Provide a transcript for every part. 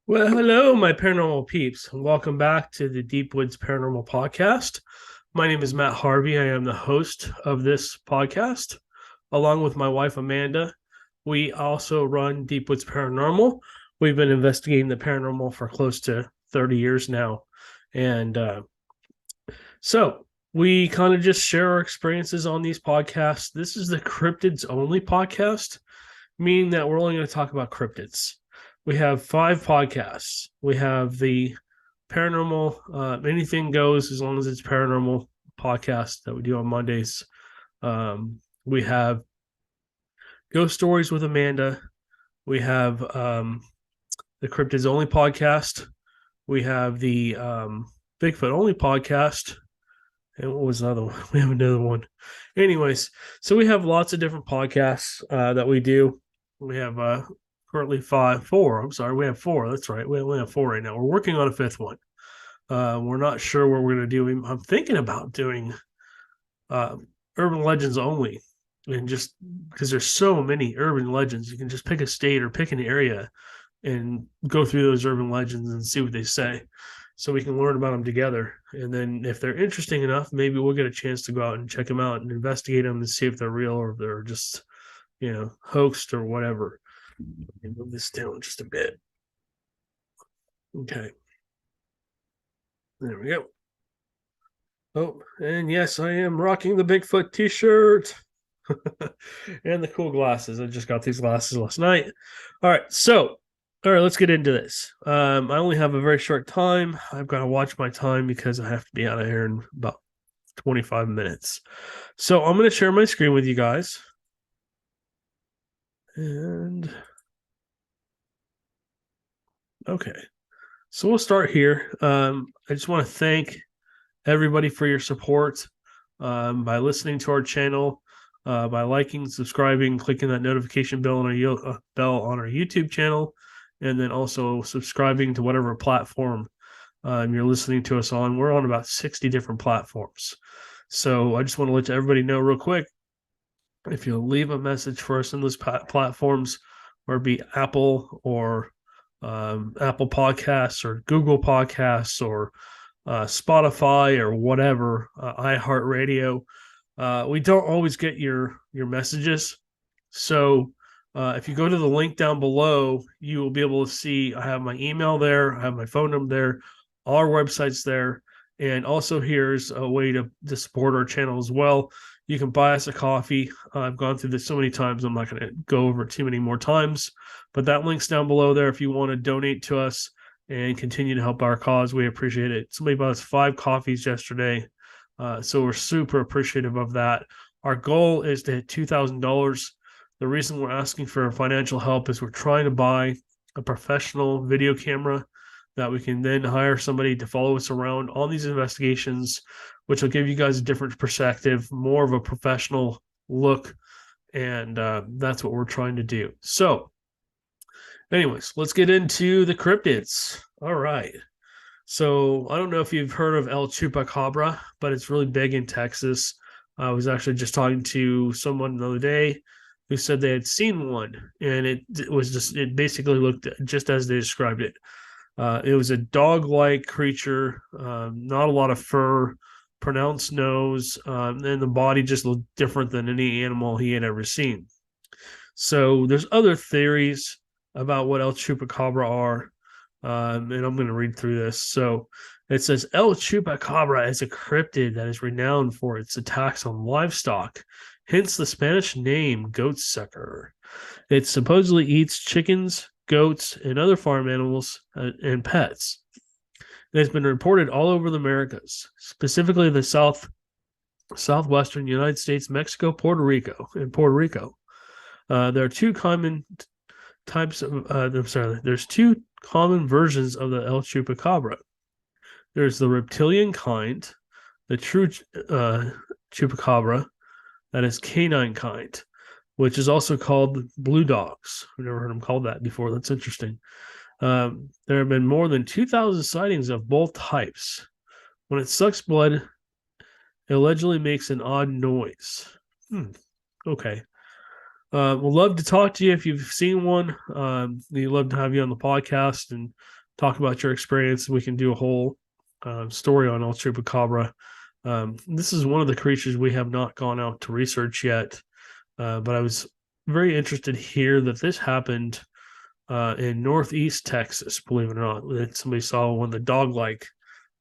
Well, hello, my paranormal peeps, and welcome back to the Deep Woods Paranormal Podcast. My name is Matt Harvey. I am the host of this podcast, along with my wife Amanda. We also run Deep Woods Paranormal. We've been investigating the paranormal for close to 30 years now. And so we kind of just share our experiences on these podcasts. This is the cryptids only podcast, meaning that we're only going to talk about cryptids. We have 5 podcasts. We have the paranormal, anything goes as long as it's paranormal podcast that we do on Mondays. We have Ghost Stories with Amanda. We have the Cryptids Only podcast. We have the Bigfoot Only podcast. And what was the other one? We have another one. Anyways, so we have lots of different podcasts that we do. We have currently 4. I'm sorry, we have 4. That's right. We only have 4 right now. We're working on a 5th one. We're not sure what we're going to do. I'm thinking about doing urban legends only, and just because there's so many urban legends, you can just pick a state or pick an area and go through those urban legends and see what they say, so we can learn about them together. And then if they're interesting enough, maybe we'll get a chance to go out and check them out and investigate them and see if they're real or if they're just, hoaxed or whatever. Let me move this down just a bit. Okay. There we go. Oh, and yes, I am rocking the Bigfoot t-shirt and the cool glasses. I just got these glasses last night. All right, let's get into this. I only have a very short time. I've got to watch my time because I have to be out of here in about 25 minutes. So I'm going to share my screen with you guys. And okay, so we'll start here. I just want to thank everybody for your support by listening to our channel, by liking, subscribing, clicking that notification bell on our YouTube channel, and then also subscribing to whatever platform you're listening to us on. We're on about 60 different platforms. So I just want to let everybody know real quick, if you'll leave a message for us in those platforms, whether it be Apple or Apple Podcasts or Google Podcasts or Spotify or whatever, iHeartRadio, we don't always get your messages. So if you go to the link down below, you will be able to see I have my email there, I have my phone number there, all our websites there, and also here's a way to support our channel as well. You can buy us a coffee. I've gone through this so many times, I'm not going to go over it too many more times, but that link's down below there if you want to donate to us and continue to help our cause. We appreciate it. Somebody bought us 5 coffees yesterday, so we're super appreciative of that. Our goal is to hit $2,000. The reason we're asking for financial help is we're trying to buy a professional video camera that we can then hire somebody to follow us around on these investigations, which will give you guys a different perspective, more of a professional look, and that's what we're trying to do. So anyways, let's get into the cryptids. All right. So I don't know if you've heard of El Chupacabra, but it's really big in Texas. I was actually just talking to someone the other day who said they had seen one, and it basically looked just as they described it. It was a dog-like creature, not a lot of fur, pronounced nose, and the body just looked different than any animal he had ever seen. So there's other theories about what El Chupacabra are, and I'm going to read through this. So it says El Chupacabra is a cryptid that is renowned for its attacks on livestock, hence the Spanish name goat sucker. It supposedly eats chickens, goats, and other farm animals and pets. It has been reported all over the Americas, specifically the southwestern United States, Mexico, Puerto Rico. There are 2 common types of. There's 2 common versions of the El Chupacabra. There's the reptilian kind, the true Chupacabra, that is canine kind, which is also called blue dogs. I've never heard them called that before. That's interesting. There have been more than 2,000 sightings of both types. When it sucks blood, it allegedly makes an odd noise. Okay. We'd love to talk to you if you've seen one. We'd love to have you on the podcast and talk about your experience. We can do a whole story on El Chupacabra. This is one of the creatures we have not gone out to research yet, but I was very interested here that this happened in Northeast Texas, believe it or not. That somebody saw one of the dog-like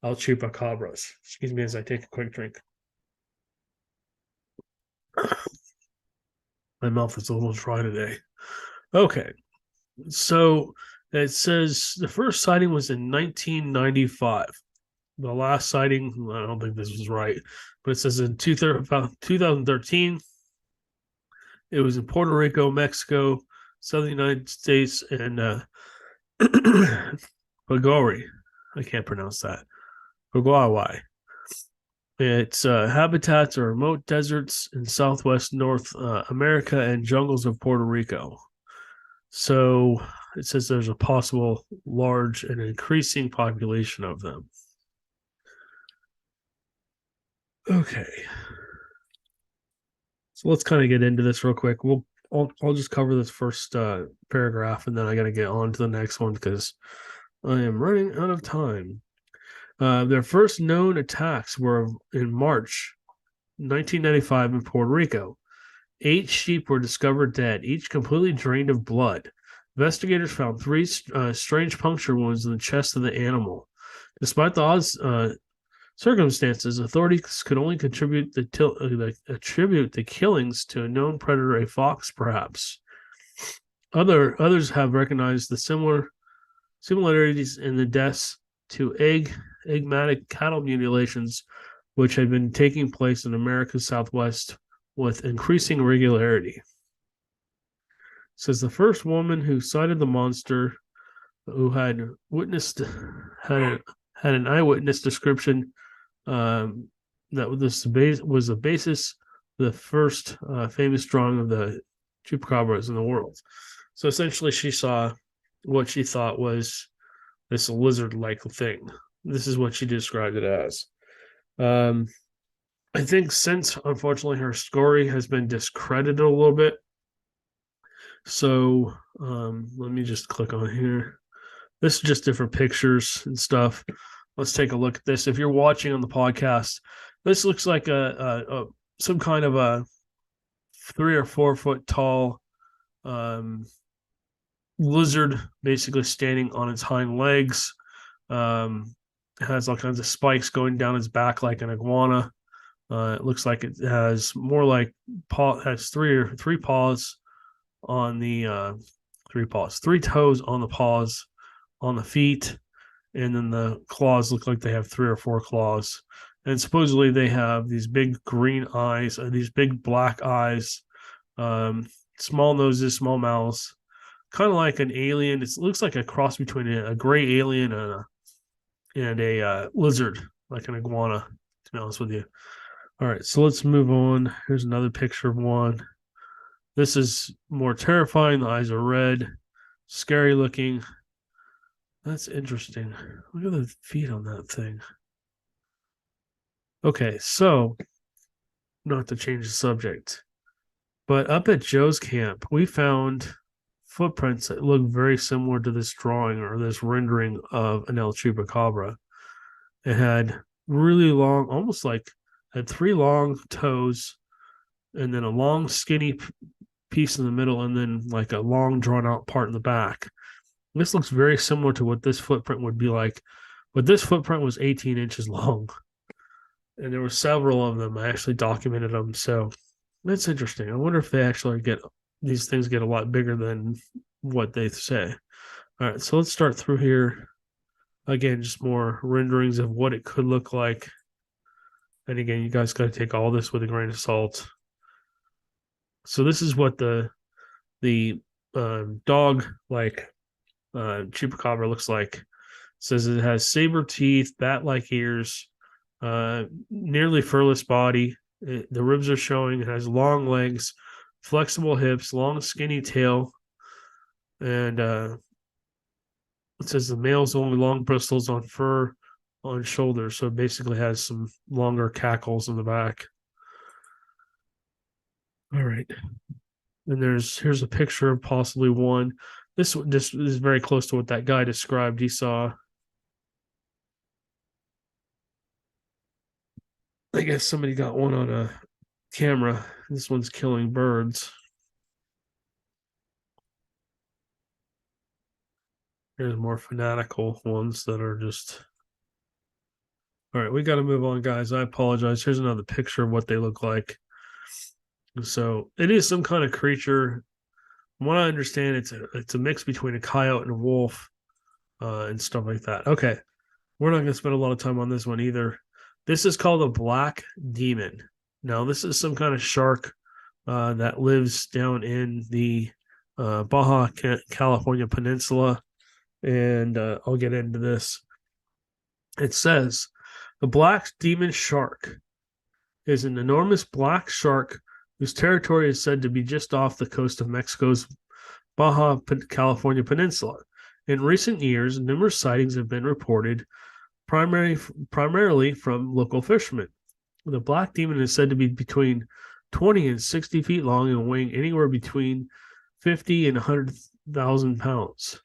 El Chupacabras. Excuse me as I take a quick drink. My mouth is a little dry today. Okay, so it says the first sighting was in 1995. The last sighting, I don't think this was right, but it says in 2013. It was in Puerto Rico, Mexico, southern United States, and Pagori. I can't pronounce that. Pagawai. Its habitats are remote deserts in southwest North America and jungles of Puerto Rico. So it says there's a possible large and increasing population of them. Okay. So let's kind of get into this real quick. I'll just cover this first paragraph, and then I got to get on to the next one because I am running out of time. Their first known attacks were in March 1995 in Puerto Rico. 8 sheep were discovered dead, each completely drained of blood. Investigators found 3 strange puncture wounds in the chest of the animal. Despite the odds circumstances, authorities could only attribute the killings to a known predator, a fox, perhaps. Others have recognized the similarities in the deaths to enigmatic cattle mutilations, which had been taking place in America's Southwest with increasing regularity. It says the first woman who sighted the monster, who had an eyewitness description that was the basis of the first famous drawing of the chupacabras in the world. So essentially, she saw what she thought was this lizard-like thing. This is what she described it as. I think since, unfortunately, her story has been discredited a little bit. So let me just click on here. This is just different pictures and stuff. Let's take a look at this. If you're watching on the podcast, this looks like some kind of a 3 or 4 foot tall lizard, basically standing on its hind legs. It has all kinds of spikes going down its back like an iguana. It looks like it has more like has three paws on the 3 toes on the paws on the feet, and then the claws look like they have 3 or 4 claws. And supposedly they have these big green eyes, these big black eyes, small noses, small mouths, kind of like an alien. It looks like a cross between a gray alien and a lizard, like an iguana, to be honest with you. All right, so let's move on. Here's another picture of one. This is more terrifying. The eyes are red, scary looking. That's interesting. Look at the feet on that thing. Okay, so not to change the subject, but up at Joe's camp, we found footprints that look very similar to this drawing or this rendering of an El Chupacabra. It had really long, almost like had 3 long toes, and then a long skinny piece in the middle, and then like a long drawn out part in the back. This looks very similar to what this footprint would be like, but this footprint was 18 inches long, and there were several of them. I actually documented them, so that's interesting. I wonder if they actually these things get a lot bigger than what they say. All right, so let's start through here. Again, just more renderings of what it could look like. And again, you guys got to take all this with a grain of salt. So this is what the dog-like chupacabra looks like. It says it has saber teeth, bat-like ears, nearly furless body. The ribs are showing. It has long legs, flexible hips, long skinny tail, and it says the male's only long bristles on fur on shoulders, so it basically has some longer cackles in the back. All right. And here's a picture of possibly one. This is very close to what that guy described. He saw, I guess somebody got one on a camera. This one's killing birds. There's more fanatical ones that are just. All right, we got to move on, guys. I apologize. Here's another picture of what they look like. So it is some kind of creature. From what I understand, it's a mix between a coyote and a wolf, and stuff like that. Okay, we're not going to spend a lot of time on this one either. This is called a black demon. Now, this is some kind of shark that lives down in the Baja California Peninsula, and I'll get into this. It says the black demon shark is an enormous black shark whose territory is said to be just off the coast of Mexico's Baja California Peninsula. In recent years, numerous sightings have been reported, primarily from local fishermen. The black demon is said to be between 20 and 60 feet long and weighing anywhere between 50 and 100,000 pounds.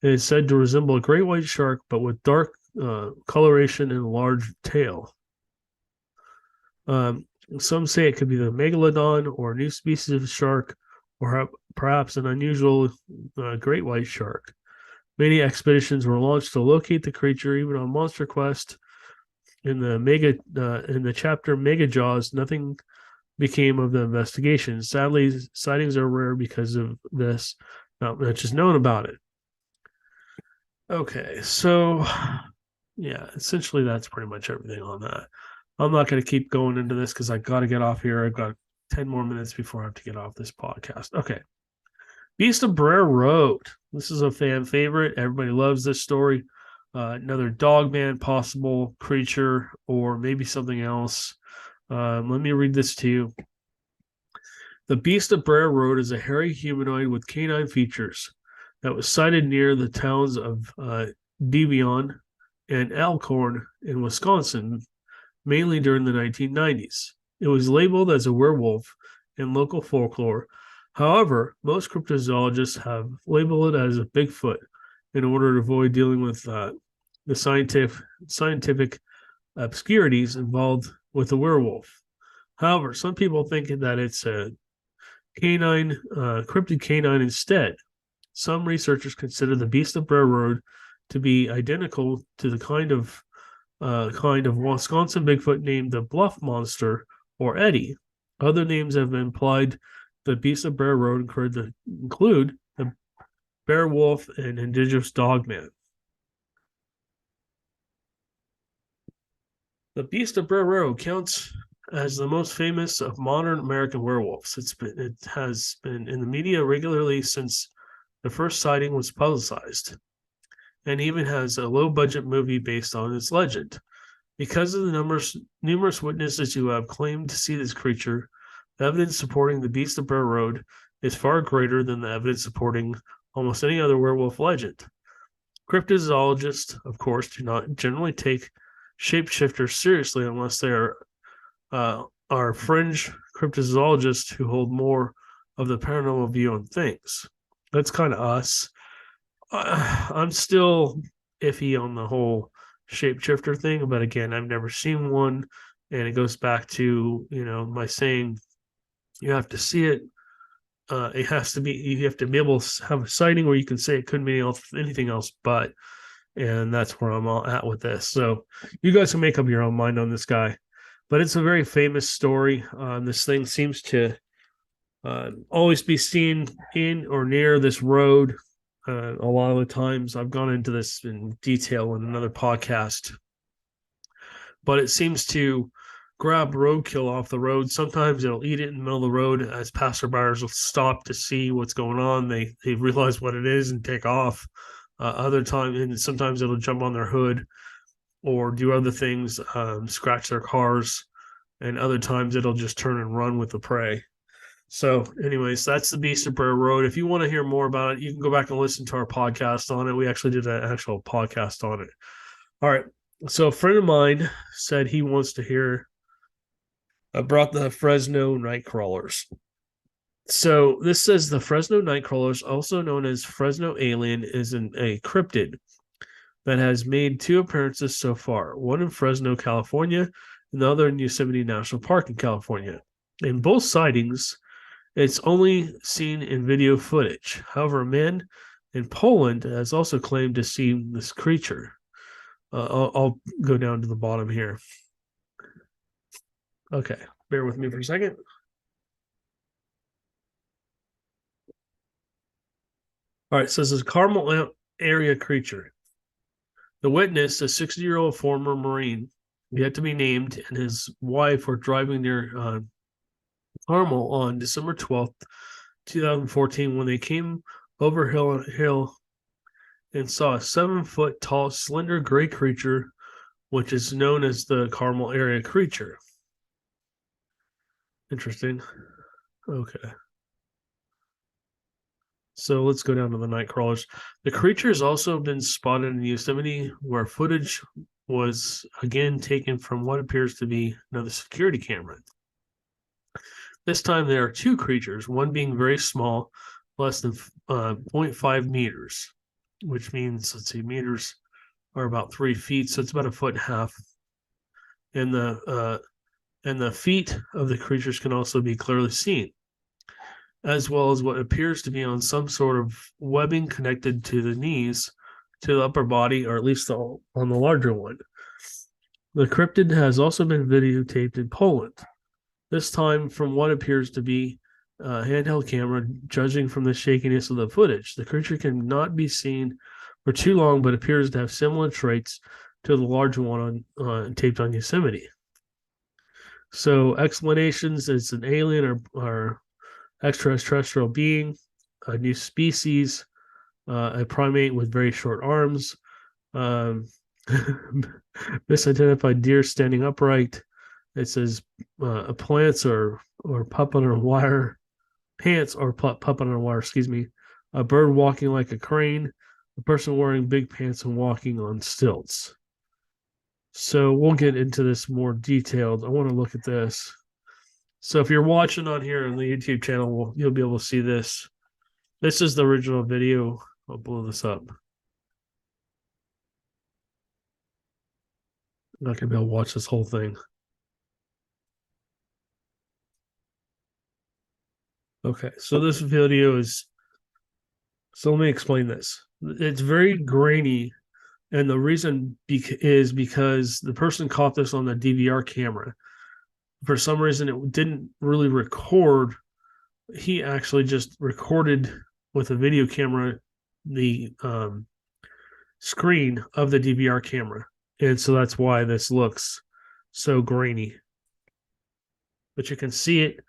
It is said to resemble a great white shark, but with dark coloration and a large tail. Some say it could be the megalodon or a new species of shark, or perhaps an unusual great white shark. Many expeditions were launched to locate the creature, even on Monster Quest. In the chapter Mega Jaws, nothing became of the investigation. Sadly, sightings are rare because of this. Not much is known about it. Okay, so yeah, essentially that's pretty much everything on that. I'm not going to keep going into this because I got to get off here. I've got 10 more minutes before I have to get off this podcast. Okay. Beast of Bray Road. This is a fan favorite. Everybody loves this story. Another dogman possible creature or maybe something else. Let me read this to you. The Beast of Bray Road is a hairy humanoid with canine features that was sighted near the towns of Devion and Elkhorn in Wisconsin, mainly during the 1990s. It was labeled as a werewolf in local folklore. However, most cryptozoologists have labeled it as a Bigfoot in order to avoid dealing with the scientific obscurities involved with the werewolf. However, some people think that it's a cryptid canine instead. Some researchers consider the Beast of Bray Road to be identical to the kind of Wisconsin Bigfoot named the Bluff Monster or Eddie. Other names have been implied the Beast of Bray Road include the Bear Wolf and Indigenous Dogman. The Beast of Bray Road counts as the most famous of modern American werewolves. It has been in the media regularly since the first sighting was publicized, and even has a low-budget movie based on its legend. Because of the numerous witnesses who have claimed to see this creature, the evidence supporting the Beast of Bray Road is far greater than the evidence supporting almost any other werewolf legend. Cryptozoologists, of course, do not generally take shapeshifters seriously unless they are fringe cryptozoologists who hold more of the paranormal view on things. That's kind of us. I'm still iffy on the whole shapeshifter thing, but again, I've never seen one, and it goes back to my saying, you have to see it. It has to be, you have to be able to have a sighting where you can say it couldn't be anything else but, and that's where I'm all at with this. So you guys can make up your own mind on this guy, but it's a very famous story. This thing seems to always be seen in or near this road. A lot of the times I've gone into this in detail in another podcast, but it seems to grab roadkill off the road. Sometimes it'll eat it in the middle of the road as passerbyers will stop to see what's going on. They realize what it is and take off. Other times, and sometimes it'll jump on their hood or do other things, scratch their cars, and other times it'll just turn and run with the prey. So, anyways, that's the Beast of Bray Road. If you want to hear more about it, you can go back and listen to our podcast on it. We actually did an actual podcast on it. All right. So, a friend of mine said he wants to hear about the Fresno Nightcrawlers. So this says the Fresno Nightcrawlers, also known as Fresno Alien, is a cryptid that has made 2 appearances so far, one in Fresno, California, and the other in Yosemite National Park in California. In both sightings, it's only seen in video footage. However, a man in Poland has also claimed to see this creature. I'll go down to the bottom here. Okay, bear with me for a second. All right, so this is a Carmel area creature. The witness, a 60-year-old former Marine, yet to be named, and his wife were driving near Carmel on December 12th, 2014, when they came over hill and saw a 7-foot tall, slender gray creature, which is known as the Carmel area creature. Interesting. Okay. So let's go down to the night crawlers. The creature has also been spotted in Yosemite, where footage was again taken from what appears to be another security camera. This time there are 2 creatures, one being very small, less than 0.5 meters, which means, let's see, meters are about 3 feet, so it's about 1.5 feet. And the feet of the creatures can also be clearly seen, as well as what appears to be on some sort of webbing connected to the knees to the upper body, or at least on the larger one. The cryptid has also been videotaped in Poland, this time from what appears to be a handheld camera, judging from the shakiness of the footage. The creature cannot be seen for too long, but appears to have similar traits to the larger one taped on Yosemite. So explanations: it's an alien or extraterrestrial being, a new species, a primate with very short arms, misidentified deer standing upright. It says plants or puppet on a wire, pants or puppet on a wire. Excuse me. A bird walking like a crane. A person wearing big pants and walking on stilts. So we'll get into this more detailed. I want to look at this. So if you're watching on here on the YouTube channel, you'll be able to see this. This is the original video. I'll blow this up. I'm not gonna be able to watch this whole thing. Okay, so this video is. So let me explain this. It's very grainy, and the reason is because the person caught this on the DVR camera. For some reason, it didn't really record. He actually just recorded with a video camera the screen of the DVR camera, and so that's why this looks so grainy. But you can see it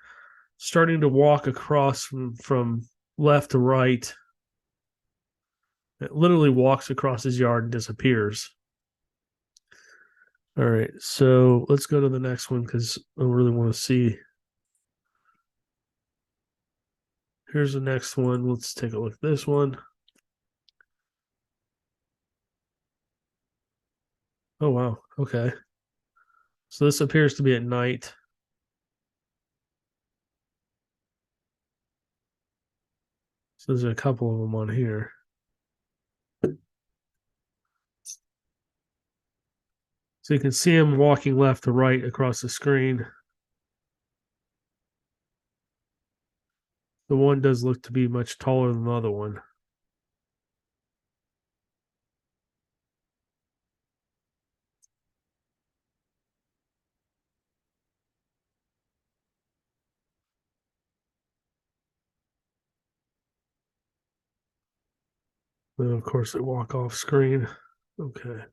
starting to walk across from left to right. It literally walks across his yard and disappears. All right, so let's go to the next one because I really want to see. Here's the next one. Let's take a look at this one. Oh, wow. Okay. So this appears to be at night. So there's a couple of them on here. So you can see him walking left to right across the screen. The one does look to be much taller than the other one. And of course, they walk off screen. Okay.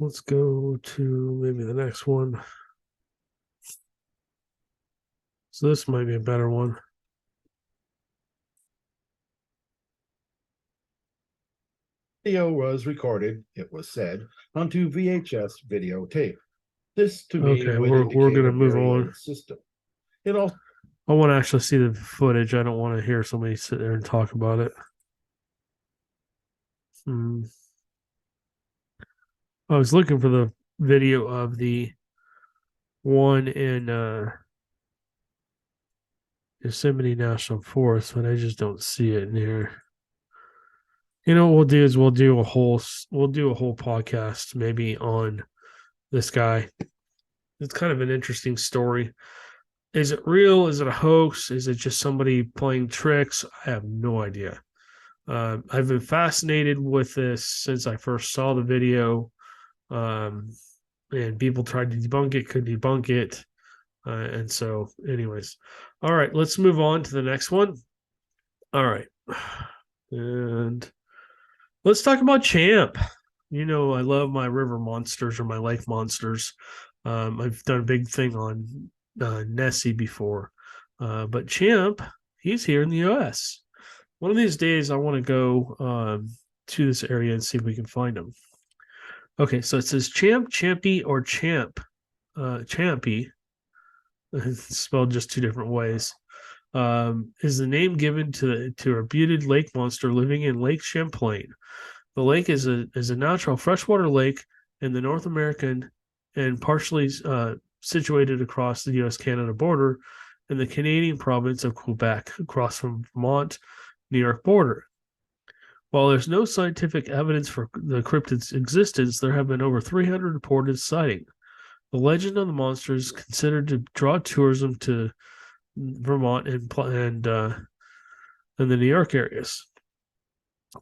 Let's go to maybe the next one. So this might be a better one. Video was recorded, it was said, onto VHS videotape. This to me Okay, would we're indicate gonna a move very on. old system. It also I want to actually see the footage. I don't want to hear somebody sit there and talk about it. I was looking for the video of the one in Yosemite National Forest, but I just don't see it in here. You know what we'll do is we'll do a whole podcast maybe on this guy. It's kind of an interesting story. Is it real? Is it a hoax? Is it just somebody playing tricks? I have no idea. I've been fascinated with this since I first saw the video. And people tried to debunk it, could debunk it. And so, anyways, all right, let's move on to the next one. All right. And let's talk about Champ. You know, I love my river monsters or my lake monsters. I've done a big thing on Nessie before. But Champ, he's here in the US. One of these days, I want to go to this area and see if we can find him. Okay, so it says Champ, Champy, or Champ. Champy, it's spelled just two different ways, is the name given to a reputed lake monster living in Lake Champlain. The lake is a natural freshwater lake in the North American and partially situated across the U.S.-Canada border in the Canadian province of Quebec, across from Vermont, New York border. While there's no scientific evidence for the cryptid's existence, there have been over 300 reported sightings. The legend of the monster is considered to draw tourism to Vermont and the New York areas.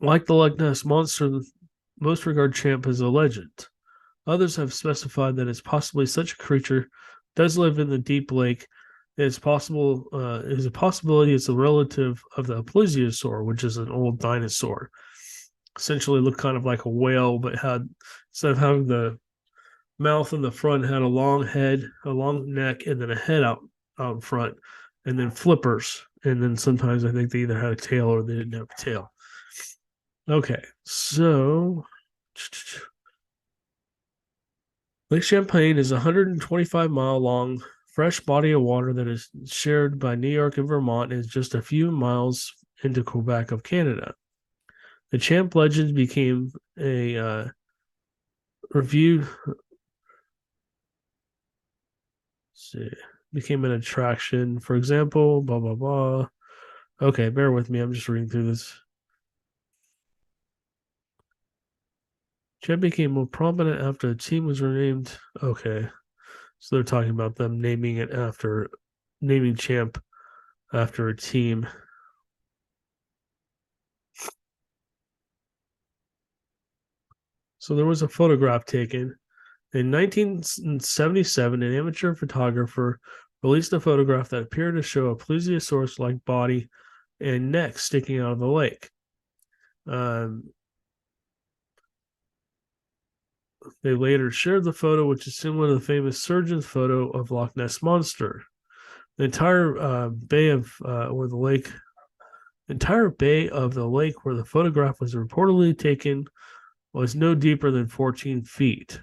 Like the Loch Ness monster, most regard Champ as a legend. Others have specified that it's possibly such a creature does live in the deep lake. It's possible is a possibility it's a relative of the plesiosaur, which is an old dinosaur. Essentially looked kind of like a whale, but had, instead of having the mouth in the front, had a long head, a long neck, and then a head out in front, and then flippers. And then sometimes I think they either had a tail or they didn't have a tail. Okay, so Lake Champlain is a 125-mile long fresh body of water that is shared by New York and Vermont and is just a few miles into Quebec of Canada. The Champ legend became a reviewed became an attraction. For example, blah blah blah. Okay, bear with me. I'm just reading through this. Champ became more prominent after the team was renamed. Okay, so they're talking about them naming Champ after a team. So there was a photograph taken in 1977. An amateur photographer released a photograph that appeared to show a plesiosaurus-like body and neck sticking out of the lake. They later shared the photo, which is similar to the famous surgeon's photo of Loch Ness monster. The entire bay of where the lake where the photograph was reportedly taken was no deeper than 14 feet.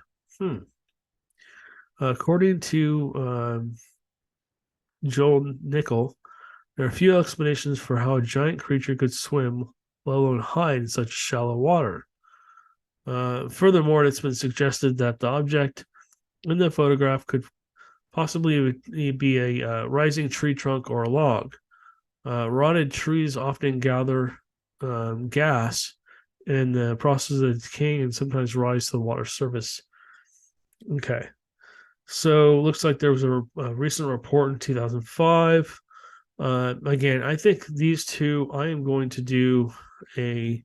According to Joel Nickel, there are few explanations for how a giant creature could swim, let alone hide in such shallow water. Furthermore, it's been suggested that the object in the photograph could possibly be a rising tree trunk or a log. Rotted trees often gather gas in the process of decaying and sometimes rise to the water surface. Okay. So looks like there was a recent report in 2005. Again, I think these two, I am going to do I'm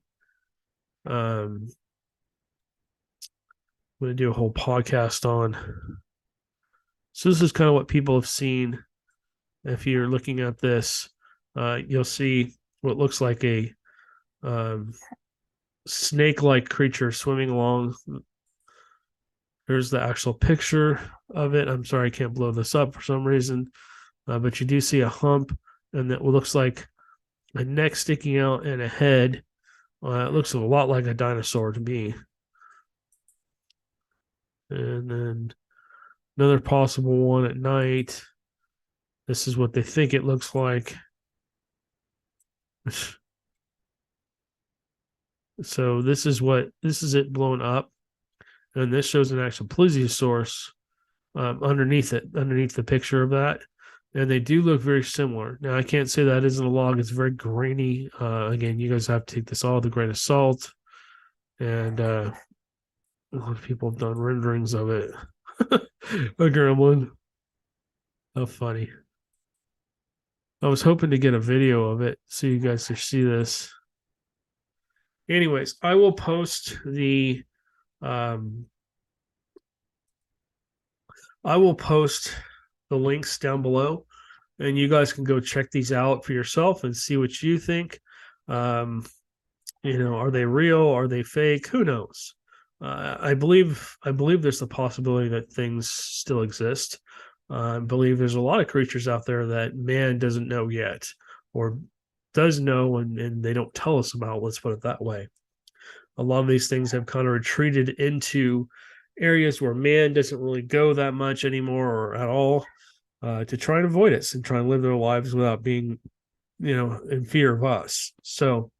going to do a whole podcast on. So this is kind of what people have seen. If you're looking at this, you'll see what looks like a snake-like creature swimming along. There's the actual picture of it. I'm sorry, I can't blow this up for some reason, but you do see a hump, and that looks like a neck sticking out and a head. It looks a lot like a dinosaur to me. And then another possible one at night. This is what they think it looks like. So this is it blown up, and this shows an actual plesiosaurus underneath the picture of that. and they do look very similar. Now, I can't say that isn't a log. It's very grainy. Again, you guys have to take this all with a grain of salt. And a lot of people have done renderings of it. A gremlin. How funny. I was hoping to get a video of it so you guys could see this. Anyways, I will post the um, links down below, and you guys can go check these out for yourself and see what you think. Um, are they real? Are they fake? Who knows? I believe there's a possibility that things still exist. I believe there's a lot of creatures out there that man doesn't know yet, or does know and they don't tell us about. Let's put it that way. A lot of these things have kind of retreated into areas where man doesn't really go that much anymore or at all, to try and avoid us and try and live their lives without being, in fear of us. So,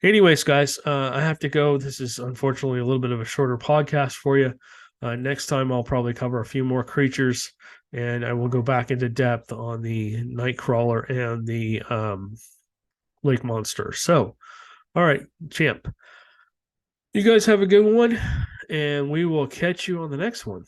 anyways, guys, I have to go. This is unfortunately a little bit of a shorter podcast for you. Next time, I'll probably cover a few more creatures, and I will go back into depth on the Nightcrawler and the lake monster. So, all right, Champ, you guys have a good one, and we will catch you on the next one.